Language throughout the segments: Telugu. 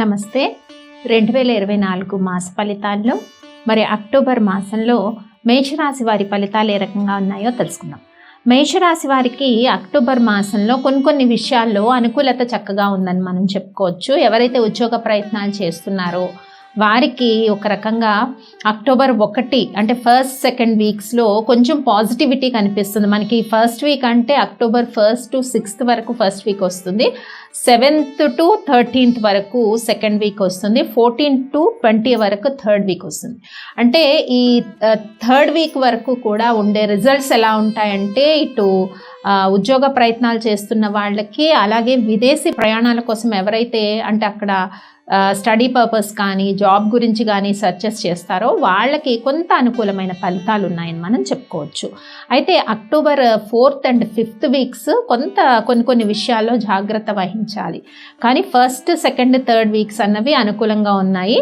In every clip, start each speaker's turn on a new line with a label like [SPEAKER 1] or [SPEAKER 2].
[SPEAKER 1] నమస్తే. 2024 మాస ఫలితాల్లో మరి అక్టోబర్ మాసంలో మేషరాశి వారి ఫలితాలు ఏ రకంగా ఉన్నాయో తెలుసుకుందాం. మేషరాశి వారికి అక్టోబర్ మాసంలో కొన్ని విషయాల్లో అనుకూలత చక్కగా ఉందని మనం చెప్పుకోవచ్చు. ఎవరైతే ఉద్యోగ ప్రయత్నాలు చేస్తున్నారో వారికి ఒక రకంగా అక్టోబర్ 1 అంటే ఫస్ట్ సెకండ్ వీక్స్లో కొంచెం పాజిటివిటీ కనిపిస్తుంది. మనకి ఫస్ట్ వీక్ అంటే అక్టోబర్ 1 to 6 వరకు ఫస్ట్ వీక్ వస్తుంది, 7th to 13th వరకు సెకండ్ వీక్ వస్తుంది, 14 to 20 వరకు థర్డ్ వీక్ వస్తుంది. అంటే ఈ థర్డ్ వీక్ వరకు కూడా ఉండే రిజల్ట్స్ ఎలా ఉంటాయంటే ఇటు ఉద్యోగ ప్రయత్నాలు చేస్తున్న వాళ్ళకి, అలాగే విదేశీ ప్రయాణాల కోసం ఎవరైతే అంటే అక్కడ స్టడీ పర్పస్ కానీ జాబ్ గురించి కానీ సర్చెస్ చేస్తారో వాళ్ళకి కొంత అనుకూలమైన ఫలితాలు ఉన్నాయని మనం చెప్పుకోవచ్చు. అయితే October 4th and 5th weeks కొన్ని విషయాల్లో జాగ్రత్త వహించాలి. కానీ ఫస్ట్ సెకండ్ థర్డ్ వీక్స్ అన్నవి అనుకూలంగా ఉన్నాయి.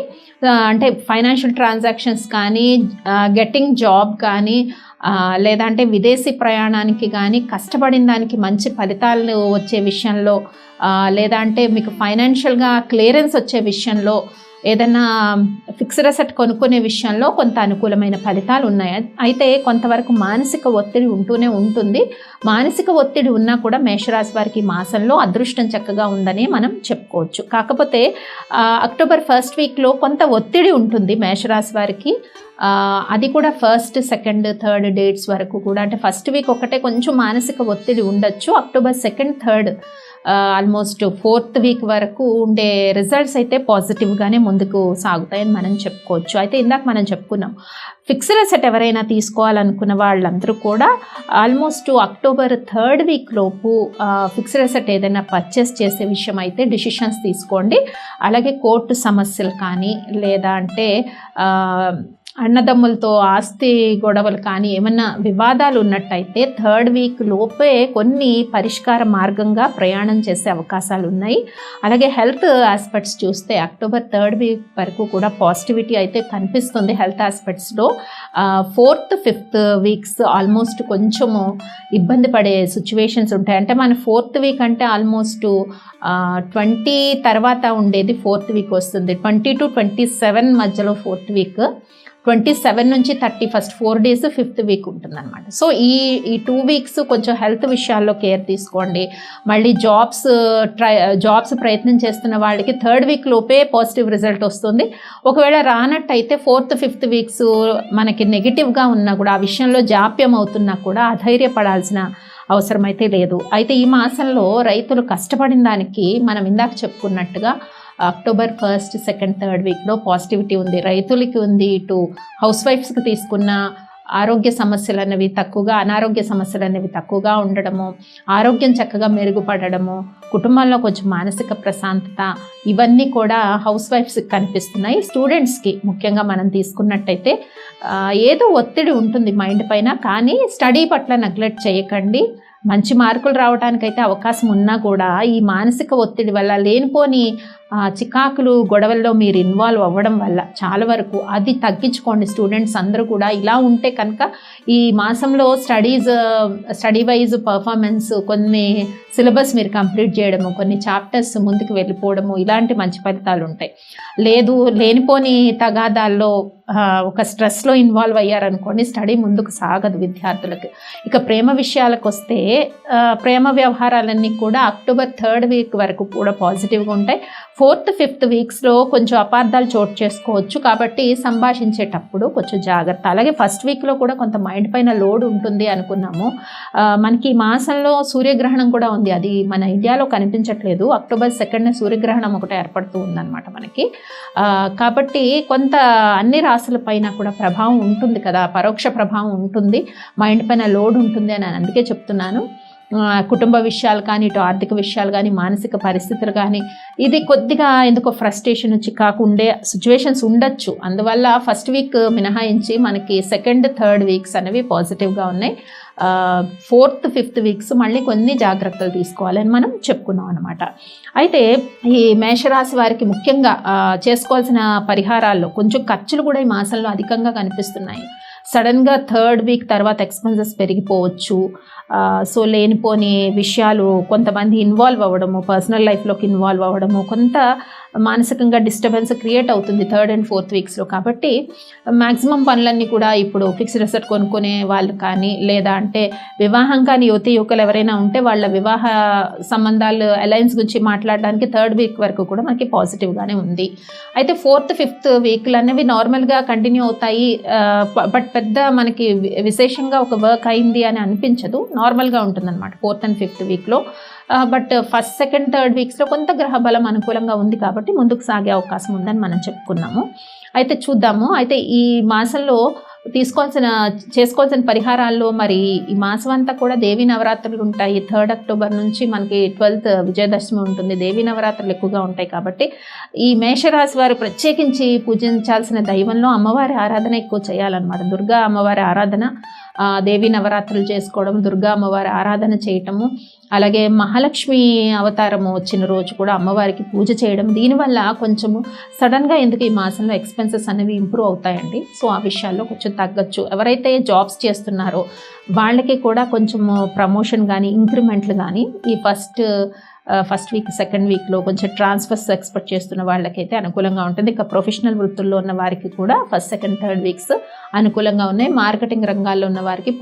[SPEAKER 1] అంటే ఫైనాన్షియల్ ట్రాన్సాక్షన్స్ కానీ, గెట్టింగ్ జాబ్ కానీ, లేదంటే విదేశీ ప్రయాణానికి కానీ, కష్టపడిన దానికి మంచి ఫలితాలు వచ్చే విషయంలో, లేదంటే మీకు ఫైనాన్షియల్గా క్లియరెన్స్ వచ్చే విషయంలో, ఏదైనా ఫిక్స్డ్ అసెట్ కొనుక్కునే విషయంలో కొంత అనుకూలమైన ఫలితాలు ఉన్నాయి. అయితే కొంతవరకు మానసిక ఒత్తిడి ఉంటూనే ఉంటుంది. మానసిక ఒత్తిడి ఉన్నా కూడా మేషరాశి వారికి మాసంలో అదృష్టం చక్కగా ఉందని మనం చెప్పుకోవచ్చు. కాకపోతే అక్టోబర్ 1st వీక్లో కొంత ఒత్తిడి ఉంటుంది మేషరాశి వారికి. అది కూడా ఫస్ట్ సెకండ్ థర్డ్ డేట్స్ వరకు కూడా, అంటే ఫస్ట్ వీక్ ఒకటే కొంచెం మానసిక ఒత్తిడి ఉండొచ్చు. October 2nd, 3rd almost 4th week వరకు ఉండే రిజల్ట్స్ అయితే పాజిటివ్గానే ముందుకు సాగుతాయని మనం చెప్పుకోవచ్చు. అయితే ఇందాక మనం చెప్పుకున్నాం, ఫిక్స్డ్ అసెట్ ఎవరైనా తీసుకోవాలనుకున్న వాళ్ళందరూ కూడా ఆల్మోస్ట్ అక్టోబర్ 3rd వీక్ లోపు ఫిక్స్డ్ అసెట్ ఏదైనా పర్చేస్ చేసే విషయం అయితే డిసిషన్స్ తీసుకోండి. అలాగే కోర్టు సమస్యలు కానీ, లేదా అంటే అన్నదమ్ములతో ఆస్తి గొడవలు కానీ ఏమన్నా వివాదాలు ఉన్నట్టయితే 3rd వీక్ లోపే కొన్ని పరిష్కార మార్గంగా ప్రయాణం చేసే అవకాశాలు ఉన్నాయి. అలాగే హెల్త్ ఆస్పెక్ట్స్ చూస్తే అక్టోబర్ 3rd వీక్ వరకు కూడా పాజిటివిటీ అయితే కనిపిస్తుంది health ఆస్పెక్ట్స్లో. 4th, 5th weeks almost కొంచెము ఇబ్బంది పడే సిచ్యువేషన్స్ ఉంటాయి. అంటే మన 4th వీక్ అంటే ఆల్మోస్ట్ 20 తర్వాత ఉండేది 4th వీక్ వస్తుంది. 20 to 27 మధ్యలో 4th వీక్, 27 నుంచి 31st 4 days 5th వీక్ ఉంటుందన్నమాట. సో ఈ 2 వీక్స్ కొంచెం హెల్త్ విషయాల్లో కేర్ తీసుకోండి. మళ్ళీ జాబ్స్ ప్రయత్నం చేస్తున్న వాళ్ళకి 3rd వీక్ లోపే పాజిటివ్ రిజల్ట్ వస్తుంది. ఒకవేళ రానట్టయితే 4th, 5th వీక్స్ మనకి నెగిటివ్గా ఉన్నా కూడా, ఆ విషయంలో జాప్యం అవుతున్నా కూడా అధైర్యపడాల్సిన అవసరం అయితే లేదు. అయితే ఈ మాసంలో రైతులు కష్టపడిన దానికి మనం ఇందాక చెప్పుకున్నట్టుగా అక్టోబర్ 1st, 2nd, 3rd వీక్లో పాజిటివిటీ ఉంది, రైతులకి ఉంది. ఇటు హౌస్ వైఫ్స్కి తీసుకున్న ఆరోగ్య సమస్యలు అనేవి తక్కువగా, అనారోగ్య సమస్యలు అనేవి తక్కువగా ఉండడము, ఆరోగ్యం చక్కగా మెరుగుపడడము, కుటుంబంలో కొంచెం మానసిక ప్రశాంతత, ఇవన్నీ కూడా హౌస్ వైఫ్స్కి కనిపిస్తున్నాయి. స్టూడెంట్స్కి ముఖ్యంగా మనం తీసుకున్నట్టయితే ఏదో ఒత్తిడి ఉంటుంది మైండ్ పైన, కానీ స్టడీ పట్ల నెగ్లెక్ట్ చేయకండి. మంచి మార్కులు రావడానికైతే అవకాశం ఉన్నా కూడా ఈ మానసిక ఒత్తిడి వల్ల, లేనిపోని చికాకులు గొడవల్లో మీరు ఇన్వాల్వ్ అవ్వడం వల్ల చాలా వరకు అది తగ్గించుకోండి. స్టూడెంట్స్ అందరూ కూడా ఇలా ఉంటే కనుక ఈ మాసంలో స్టడీ వైజ్ పర్ఫార్మెన్స్, కొన్ని సిలబస్ మీరు కంప్లీట్ చేయడము, కొన్ని చాప్టర్స్ ముందుకు వెళ్ళిపోవడము, ఇలాంటి మంచి ఫలితాలు ఉంటాయి. లేదు లేనిపోని తగాదాల్లో ఒక స్ట్రెస్లో ఇన్వాల్వ్ అయ్యారనుకోండి, స్టడీ ముందుకు సాగదు విద్యార్థులకు. ఇక ప్రేమ విషయాలకు వస్తే ప్రేమ వ్యవహారాలన్నీ కూడా అక్టోబర్ 3rd వీక్ వరకు కూడా పాజిటివ్గా ఉంటాయి. 4th, 5th వీక్స్లో కొంచెం అపార్థాలు చోటు చేసుకోవచ్చు, కాబట్టి సంభాషించేటప్పుడు కొంచెం జాగ్రత్త. అలాగే ఫస్ట్ వీక్లో కూడా కొంత మైండ్ పైన లోడ్ ఉంటుంది అనుకున్నాము. మనకి ఈ మాసంలో సూర్యగ్రహణం కూడా ఉంది, అది మన ఇండియాలో కనిపించట్లేదు. అక్టోబర్ 2nd సూర్యగ్రహణం ఒకటి ఏర్పడుతూ ఉందన్నమాట మనకి. కాబట్టి కొంత అన్ని రాశుల పైన కూడా ప్రభావం ఉంటుంది కదా, పరోక్ష ప్రభావం ఉంటుంది, మైండ్ పైన లోడ్ ఉంటుంది అని అందుకే చెప్తున్నాను. కుటుంబ విషయాలు కానీ, ఇటు ఆర్థిక విషయాలు కానీ, మానసిక పరిస్థితులు కానీ, ఇది కొద్దిగా ఎందుకో ఫ్రస్ట్రేషన్, చికాకు ఉండే సిచ్యువేషన్స్ ఉండొచ్చు. అందువల్ల ఫస్ట్ వీక్ మినహాయించి మనకి 2nd, 3rd వీక్స్ అనేవి పాజిటివ్గా ఉన్నాయి. 4th, 5th వీక్స్ మళ్ళీ కొన్ని జాగ్రత్తలు తీసుకోవాలని మనం చెప్పుకున్నాం అనమాట. అయితే ఈ మేషరాశి వారికి ముఖ్యంగా చేసుకోవాల్సిన పరిహారాల్లో కొంచెం ఖర్చులు కూడా ఈ మాసంలో అధికంగా కనిపిస్తున్నాయి. సడన్గా 3rd వీక్ తర్వాత ఎక్స్పెన్సెస్ పెరిగిపోవచ్చు. సో లేనిపోని విషయాలు కొంతమంది ఇన్వాల్వ్ అవ్వడము, పర్సనల్ లైఫ్లోకి ఇన్వాల్వ్ అవ్వడము, కొంత మానసికంగా డిస్టర్బెన్స్ క్రియేట్ అవుతుంది 3rd and 4th వీక్స్లో. కాబట్టి మ్యాక్సిమం పనులన్నీ కూడా ఇప్పుడు ఫిక్స్డ్ అసెట్ కొనుక్కునే వాళ్ళు కానీ, లేదా అంటే వివాహం కానీ యువకులు ఎవరైనా ఉంటే వాళ్ళ వివాహ సంబంధాలు అలయన్స్ గురించి మాట్లాడడానికి 3rd వీక్ వరకు కూడా మనకి పాజిటివ్గానే ఉంది. అయితే 4th, 5th వీక్లు అనేవి నార్మల్గా కంటిన్యూ అవుతాయి. బట్ పెద్ద మనకి విశేషంగా ఒక వర్క్ అయింది అని అనిపించదు, నార్మల్గా ఉంటుందన్నమాట 4th and 5th వీక్లో. బట్ 1st, 2nd, 3rd వీక్స్లో కొంత గ్రహ బలం అనుకూలంగా ఉంది కాబట్టి ముందుకు సాగే అవకాశం ఉందని మనం చెప్పుకున్నాము. అయితే చూద్దాము. అయితే ఈ మాసంలో చేసుకోవాల్సిన పరిహారాల్లో మరి ఈ మాసం అంతా కూడా దేవీ నవరాత్రులు ఉంటాయి. 3rd అక్టోబర్ నుంచి మనకి 12th విజయదశమి ఉంటుంది. దేవీ నవరాత్రులు ఎక్కువగా ఉంటాయి కాబట్టి ఈ మేషరాశి వారు ప్రత్యేకించి పూజించాల్సిన దైవంలో అమ్మవారి ఆరాధన ఎక్కువ చేయాలన్నమాట. దుర్గా అమ్మవారి ఆరాధన, దేవీ నవరాత్రులు చేసుకోవడం, దుర్గా అమ్మవారి ఆరాధన చేయటము, అలాగే మహాలక్ష్మి అవతారము వచ్చిన రోజు కూడా అమ్మవారికి పూజ చేయడం. దీనివల్ల కొంచెము సడన్గా ఎందుకు ఈ మాసంలో ఎక్స్పెన్సెస్ అనేవి ఇంప్రూవ్ అవుతాయండి. సో ఆ విషయాల్లో కొంచెం తగ్గచ్చు. ఎవరైతే జాబ్స్ చేస్తున్నారో వాళ్ళకి కూడా కొంచెము ప్రమోషన్ కానీ ఇంక్రిమెంట్లు కానీ ఈ ఫస్ట్ వీక్, 2nd వీక్లో కొంచెం ట్రాన్స్ఫర్స్ ఎక్స్పెక్ట్ చేస్తున్న వాళ్ళకైతే అనుకూలంగా ఉంటుంది. ఇక ప్రొఫెషనల్ వృత్తుల్లో ఉన్న వారికి కూడా 1st, 2nd, 3rd వీక్స్ అనుకూలంగా ఉన్నాయి. మార్కెటింగ్ రంగాల్లో ఉన్న వారికి,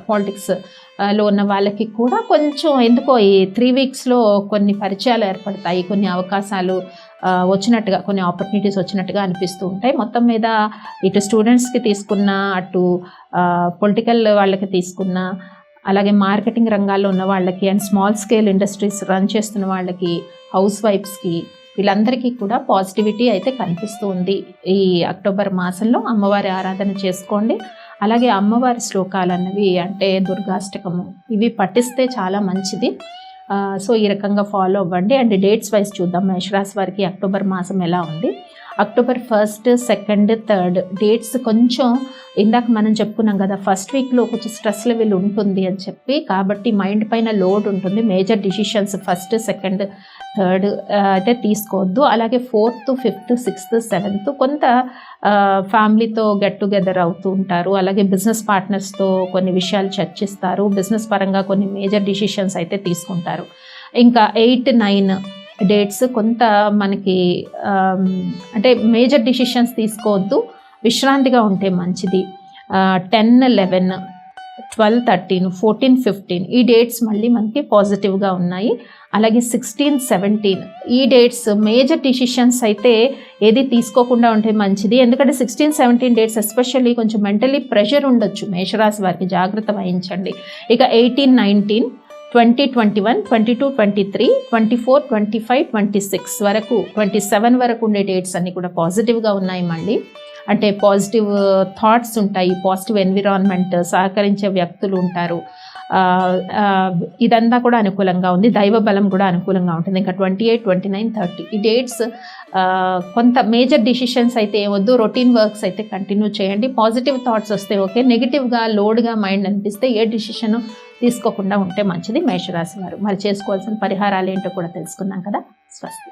[SPEAKER 1] పాలిటిక్స్లో ఉన్న వాళ్ళకి కూడా కొంచెం ఎందుకో ఈ 3 వీక్స్లో కొన్ని పరిచయాలు ఏర్పడతాయి, కొన్ని అవకాశాలు వచ్చినట్టుగా, కొన్ని ఆపర్చునిటీస్ వచ్చినట్టుగా అనిపిస్తూ ఉంటాయి. మొత్తం మీద ఇటు స్టూడెంట్స్కి తీసుకున్న, అటు పొలిటికల్ వాళ్ళకి తీసుకున్న, అలాగే మార్కెటింగ్ రంగాల్లో ఉన్న వాళ్ళకి and small scale industries run చేస్తున్న వాళ్ళకి, హౌస్ వైఫ్స్కి, వీళ్ళందరికీ కూడా పాజిటివిటీ అయితే కనిపిస్తూ ఉంది. ఈ అక్టోబర్ మాసంలో అమ్మవారి ఆరాధన చేసుకోండి. అలాగే అమ్మవారి శ్లోకాలు అన్నవి అంటే దుర్గాష్టకము ఇవి పఠిస్తే చాలా మంచిది. సో ఈ రకంగా ఫాలో అవ్వండి. అండ్ డేట్స్ వైజ్ చూద్దాం మేషరాశి వారికి అక్టోబర్ మాసం ఎలా ఉంది. October 1st, 2nd, 3rd dates కొంచెం ఇందాక మనం చెప్పుకున్నాం కదా, 1st వీక్లో కొంచెం స్ట్రెస్ లెవెల్ ఉంటుంది అని చెప్పి, కాబట్టి మైండ్ పైన లోడ్ ఉంటుంది. Major decisions 1st, 2nd, 3rd అయితే తీసుకోవద్దు. అలాగే 4th, 5th, 6th, 7th కొంత ఫ్యామిలీతో గెట్ టుగెదర్ అవుతూ ఉంటారు. అలాగే బిజినెస్ పార్ట్నర్స్తో కొన్ని విషయాలు చర్చిస్తారు. బిజినెస్ పరంగా కొన్ని మేజర్ డిసిషన్స్ అయితే తీసుకుంటారు. ఇంకా 8, 9 డేట్స్ కొంత మనకి అంటే మేజర్ డిసిషన్స్ తీసుకోవద్దు, విశ్రాంతిగా ఉంటే మంచిది. 10, 11, 12, 13, 14, 15 ఈ డేట్స్ మళ్ళీ మనకి పాజిటివ్గా ఉన్నాయి. అలాగే 16, 17 ఈ డేట్స్ మేజర్ డిసిషన్స్ అయితే ఏది తీసుకోకుండా ఉంటే మంచిది. ఎందుకంటే 16, 17 డేట్స్ ఎస్పెషల్లీ కొంచెం మెంటలీ ప్రెషర్ ఉండొచ్చు మేషరాశి వారికి, జాగ్రత్త వహించండి. ఇక 18, 19, 20, 21, 22, 23, 24, 25, 26 వరకు, 27 వరకు ఉండే డేట్స్ అన్నీ కూడా పాజిటివ్గా ఉన్నాయి. మళ్ళీ అంటే పాజిటివ్ థాట్స్ ఉంటాయి, పాజిటివ్ ఎన్విరాన్మెంట్, సహకరించే వ్యక్తులు ఉంటారు. ఇదంతా కూడా అనుకూలంగా ఉంది. దైవ బలం కూడా అనుకూలంగా ఉంటుంది. ఇంకా 28, 29, 30 ఈ డేట్స్ కొంత మేజర్ డిసిషన్స్ అయితే ఏమొద్దు, రొటీన్ వర్క్స్ అయితే కంటిన్యూ చేయండి. పాజిటివ్ థాట్స్ వస్తే ఓకే, నెగిటివ్గా లోడ్గా మైండ్ అనిపిస్తే ఏ డిసిషన్ తీసుకోకుండా ఉంటే మంచిది మేషరాశి వారు. మరి చేసుకోవాల్సిన పరిహారాలు ఏంటో కూడా తెలుసుకున్నాం కదా. స్వస్తి.